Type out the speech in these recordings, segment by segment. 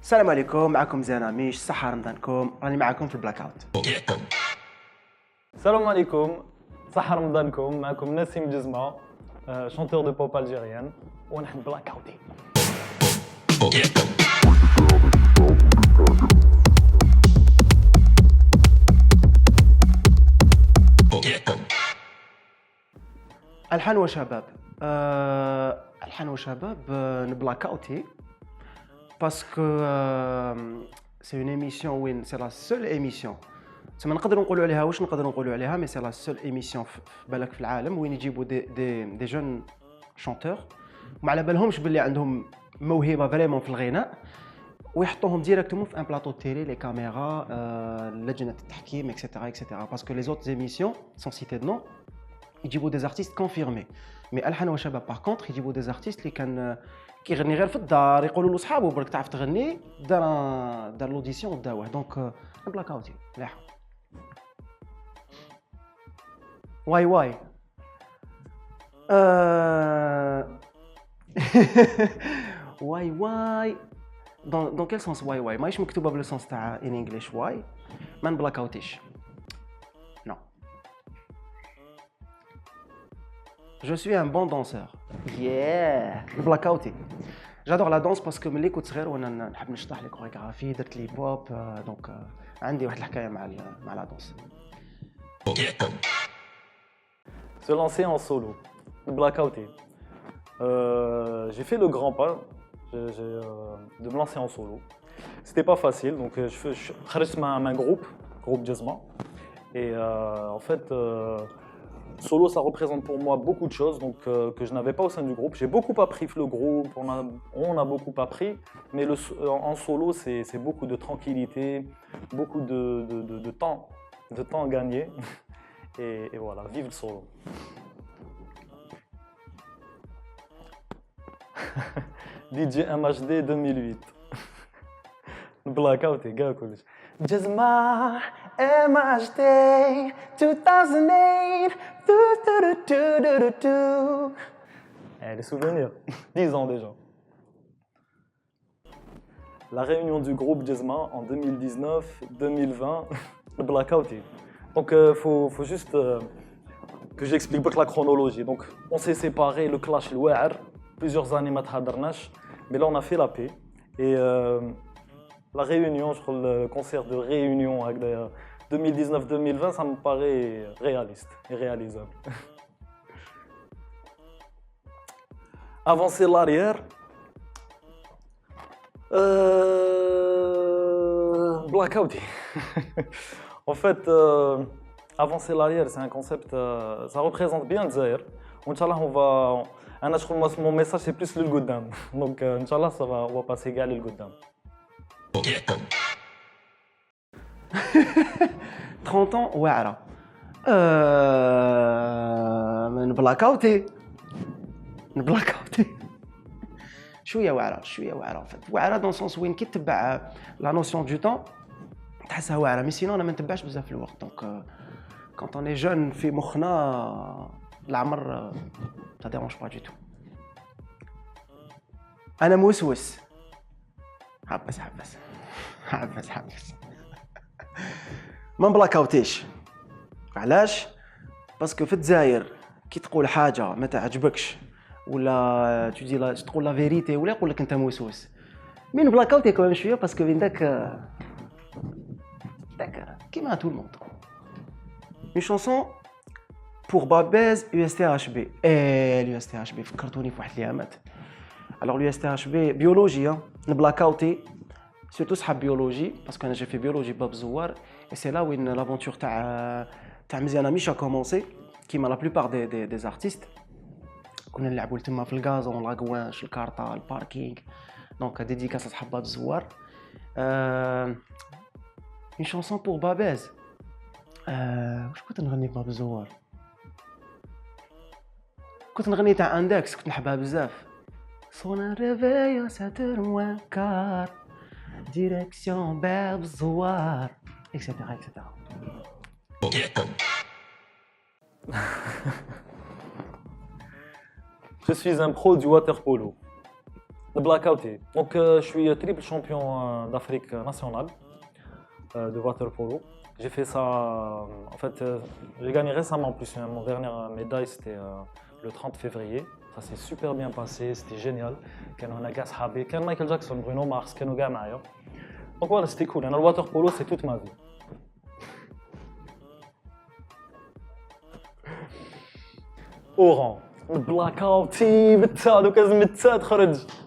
السلام عليكم. معكم زين عميش. صحة رمضانكم. راني معكم في البلاك اوت. Salam alaikum, صحة رمضانكم. معكم نسيم جزمة chanteur de pop algérienne ونحن بلاك اوتي. الحان وشباب. الحان وشباب نبلاك اوتي باسكو سي اون ايميسيون وين سي لا سول ايميسيون تما نقدروا نقولوا عليها واش نقدروا نقولوا عليها مي سي لا سول ايميسيون في بالك في العالم وين يجيبوا دي جون شونتور وما على بالهمش باللي عندهم موهبه فريمون في الغناء ويحطوهم ديريكتومون في ان بلاطو تيلي لي كاميرا لجنه التحكيم اكسيتيرا اكسيتيرا باسكو لي زوت ايميسيون سون سيتي دو نو يجيبوا دي زارتيست كونفيرمي مي الحان وشباب باغ كونطخ يجيبوا دي زارتيست اللي كان كيغني غير في الدار يقولوا له صحابو برك تعرف تغني دار لوديسيون وداوه دونك بلاك اوتي مليحه. واي واي واي واي دون كيل سونس واي واي ماهيش مكتوبه بلو سونس تاع ان انجليش واي ما نبلاك اوتيش نو. Je suis un bon danseur. Yeah. Blackout. J'adore la danse parce que ملي كنت صغير وانا نحب نشطح لي كوريغرافي درت لي بوب دونك عندي واحد الحكايه مع لا دانس. Se lancer en solo, blackouté. J'ai fait le grand pas de me lancer en solo. C'était pas facile, donc je خرجت مع un groupe Jazma. Et en fait, solo, ça représente pour moi beaucoup de choses donc, que je n'avais pas au sein du groupe. J'ai beaucoup appris le groupe, on a beaucoup appris, mais en solo, c'est beaucoup de tranquillité, beaucoup de temps gagné. Et voilà, vive le solo. DJ MHD 2008. Blackout et gars, quoi. Jazma MHD 2008. Les souvenirs, 10 ans déjà. La réunion du groupe Jazma en 2019-2020, le blackout. Donc faut juste que j'explique la chronologie. Donc on s'est séparés, le clash le Wa'ar, plusieurs années mais là on a fait la paix. Et la réunion, je crois le concert de réunion avec 2019-2020, ça me paraît réaliste et réalisable. Avancer l'arrière. Blackout. En fait, avancer l'arrière, c'est un concept, ça représente bien le Zaïre. Inch'Allah, mon message c'est plus le Goudam. Donc, Inch'Allah, on va passer égal le Goudam. 30 ans واعره نبلاكاوتي شويه واعره واعره دون سونس وين كيتبع لا نوسيون دو طون تحسها واعره مي سينو انا ما نتبعش بزاف الوقت دونك كونط اوني جون في مخنا العمر ça dérange pas du tout. انا موسوس حبس ما نبلاكاوتيش علاش باسكو في الجزائر كي تقول حاجه ما تعجبكش ولا تجي تقول لا فيريتي ولا يقول لك انت موسوس مي نبلاكاوتي كمان شويه باسكو بين داك كيما تو الموند اون شونسون pour Babez USTHB l'USTHB فكرتوني في واحد الايامات alors l'USTHB بيولوجيا نبلاكاوتي surtout صحاب بيولوجي parce que انا j'ai fait biologie باب زوار et c'est là où l'aventure تاع مزيانه مش a commencé كيما la plupart des artistes كنا نلعبوا تما في الغازون لاكواش الكارطه الباركينغ دونك ديديكاس صحاب باب زوار une chanson pour Babez واش كنت نغني باب زوار كنت نغني تاع اندكس كنت نحبها بزاف صون ريفيو 7h15 ديريكسيون باب الزوار اكسيتيرا اكسيتيرا. Je suis un pro du water polo. Le blackout. Donc, je suis triple champion d'Afrique nationale de water polo. J'ai fait ça, en fait, j'ai gagné récemment en plus. Mon dernière médaille, c'était le 30 février. Ça s'est super bien passé, c'était génial. كانوا هنا كاع صحابي كان مايكل جاكسون برونو مارس كانوا كاع معايا. Donc voilà, c'était cool. Le water polo, c'est toute ma vie. Oran. Blackout, donc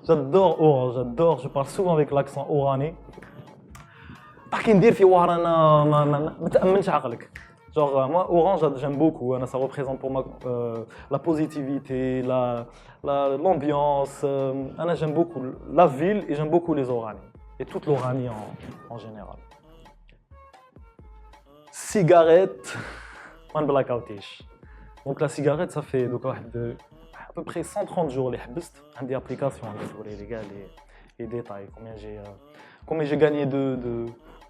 j'adore Oran, j'adore. Je parle souvent avec l'accent oranais. باش كندير في وهر انا ما تامنش عقلك. Genre moi Orange j'aime beaucoup, ça représente pour moi la positivité, l'ambiance. J'aime beaucoup la ville et j'aime beaucoup les Oraniens et toute l'Oranie en général. Cigarette, ما نبلاكاوتيش. Donc la cigarette ça fait donc à peu près 130 jours les حبست. عندي application les gars les détails combien j'ai gagné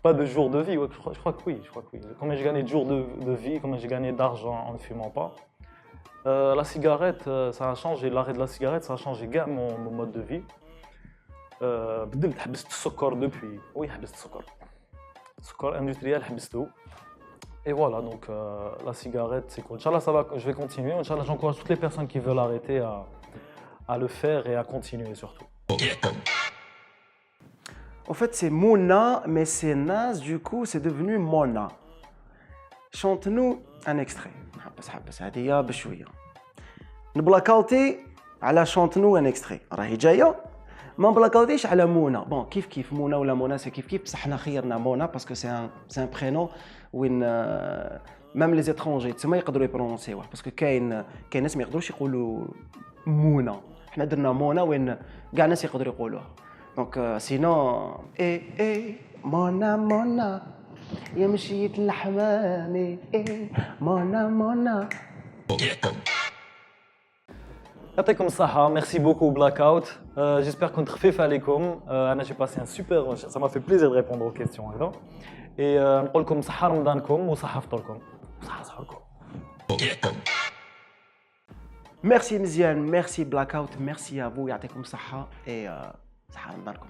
pas de jours de vie, ouais, je crois que oui. Combien j'ai gagné de jours de vie, combien j'ai gagné d'argent en ne fumant pas. La cigarette, ça a changé, l'arrêt de la cigarette, ça a changé mon mode de vie. بدلت حبست السكر depuis. Oui, حبست السكر. السكر industriel حبسته. Et voilà, donc la cigarette, c'est cool. Inch'Allah, ça va, je vais continuer. Inch'Allah, j'encourage toutes les personnes qui veulent arrêter à le faire et à continuer surtout. En fait, c'est Mona, mais c'est Naz, du coup, c'est devenu Mona. Chante-nous un extrait. حبس هذه بشوية. نبلاكاوتي على chante-nous un extrait. راهي جاية. ما نبلاكاوتيش على مونا. Bon, كيف مونا ولا مونا c'est كيف بصح حنا خيرنا مونا parce que c'est un prénom وين même les étrangers تسمى يقدروا يبرونونسيوه parce que كاين ناس ما يقدروش يقولوا مونا. حنا درنا مونا وين كاع الناس يقدروا يقولوها. Donc sinon مونا يا مشيت الحمامي مونا يعطيكم الصحة, merci beaucoup Blackout. J'espère qu'on تخفيف عليكم. أنا j'ai passé un super, ça m'a fait plaisir de répondre aux questions هكذا. Et نقول لكم صحة رمضانكم وصحة فطوركم وصحة سحوركم. Merci Mziane, merci Blackout, merci à vous, يعطيكم الصحة et صحة رمضانكم.